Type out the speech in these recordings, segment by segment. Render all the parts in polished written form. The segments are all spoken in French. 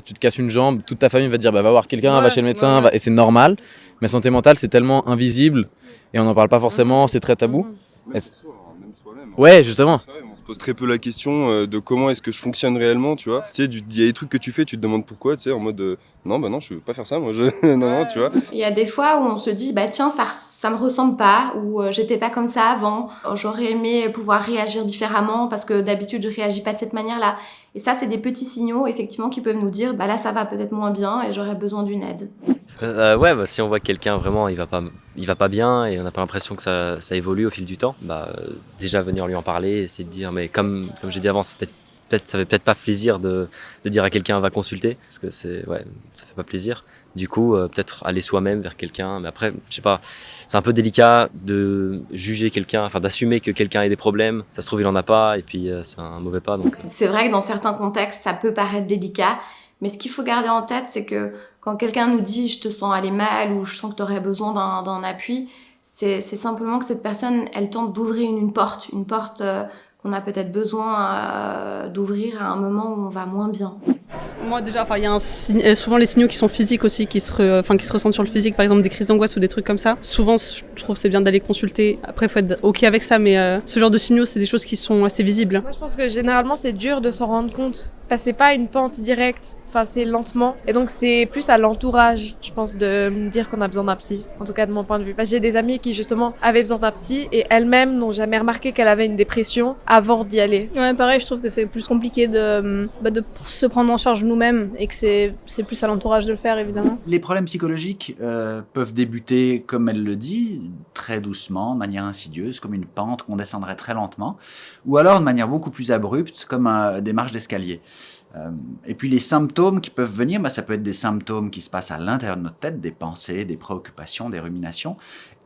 tu te casses une jambe, toute ta famille va te dire bah, va voir quelqu'un, va chez le médecin, ouais. et c'est normal. Mais santé mentale, c'est tellement invisible et on n'en parle pas forcément, c'est très tabou. Même pour soi, hein, même soi-même. Ouais, justement. On se pose très peu la question de comment est-ce que je fonctionne réellement, tu vois. Tu sais, il y a des trucs que tu fais, tu te demandes pourquoi, tu sais, en mode non, bah non, je veux pas faire ça, moi, non, tu vois. Il y a des fois où on se dit, bah tiens, ça me ressemble pas, ou j'étais pas comme ça avant, j'aurais aimé pouvoir réagir différemment parce que d'habitude je réagis pas de cette manière-là. Et ça, c'est des petits signaux, effectivement, qui peuvent nous dire, bah là, ça va peut-être moins bien et j'aurais besoin d'une aide. Ouais, bah, si on voit que quelqu'un vraiment il va pas bien et on n'a pas l'impression que ça évolue au fil du temps, bah, déjà venir lui en parler, essayer de dire, mais comme j'ai dit avant, ça fait peut-être pas plaisir de dire à quelqu'un va consulter, parce que ça fait pas plaisir. Du coup, peut-être aller soi-même vers quelqu'un, mais après, je sais pas, c'est un peu délicat de juger quelqu'un, enfin d'assumer que quelqu'un ait des problèmes. Ça se trouve il en a pas et puis c'est un mauvais pas. Donc. C'est vrai que dans certains contextes, ça peut paraître délicat, mais ce qu'il faut garder en tête, c'est que quand quelqu'un nous dit je te sens aller mal ou je sens que tu aurais besoin d'un appui, c'est simplement que cette personne, elle tente d'ouvrir une porte qu'on a peut-être besoin d'ouvrir à un moment où on va moins bien. Moi déjà, il y a souvent les signaux qui sont physiques aussi, qui se ressentent sur le physique, par exemple des crises d'angoisse ou des trucs comme ça. Souvent, je trouve que c'est bien d'aller consulter. Après, il faut être ok avec ça, mais ce genre de signaux, c'est des choses qui sont assez visibles. Moi, je pense que généralement, c'est dur de s'en rendre compte. Parce que c'est pas une pente directe, c'est lentement. Et donc, c'est plus à l'entourage, je pense, de me dire qu'on a besoin d'un psy. En tout cas, de mon point de vue. Parce que j'ai des amies qui, justement, avaient besoin d'un psy et elles-mêmes n'ont jamais remarqué qu'elle avait une dépression avant d'y aller. Ouais, pareil, je trouve que c'est plus compliqué de se prendre en charge nous-mêmes et que c'est plus à l'entourage de le faire, évidemment. Les problèmes psychologiques peuvent débuter, comme elle le dit, très doucement, de manière insidieuse, comme une pente qu'on descendrait très lentement, ou alors de manière beaucoup plus abrupte, comme des marches d'escalier. Et puis les symptômes qui peuvent venir, ça peut être des symptômes qui se passent à l'intérieur de notre tête, des pensées, des préoccupations, des ruminations,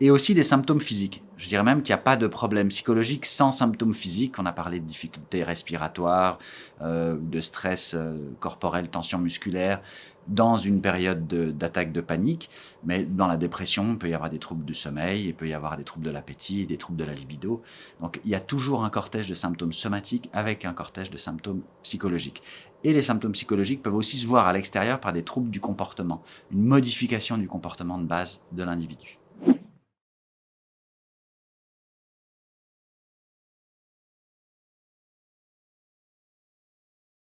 et aussi des symptômes physiques. Je dirais même qu'il n'y a pas de problème psychologique sans symptômes physiques. On a parlé de difficultés respiratoires, de stress corporel, tension musculaire, dans une période d'attaque de panique. Mais dans la dépression, il peut y avoir des troubles du sommeil, il peut y avoir des troubles de l'appétit, des troubles de la libido. Donc il y a toujours un cortège de symptômes somatiques avec un cortège de symptômes psychologiques. Et les symptômes psychologiques peuvent aussi se voir à l'extérieur par des troubles du comportement, une modification du comportement de base de l'individu.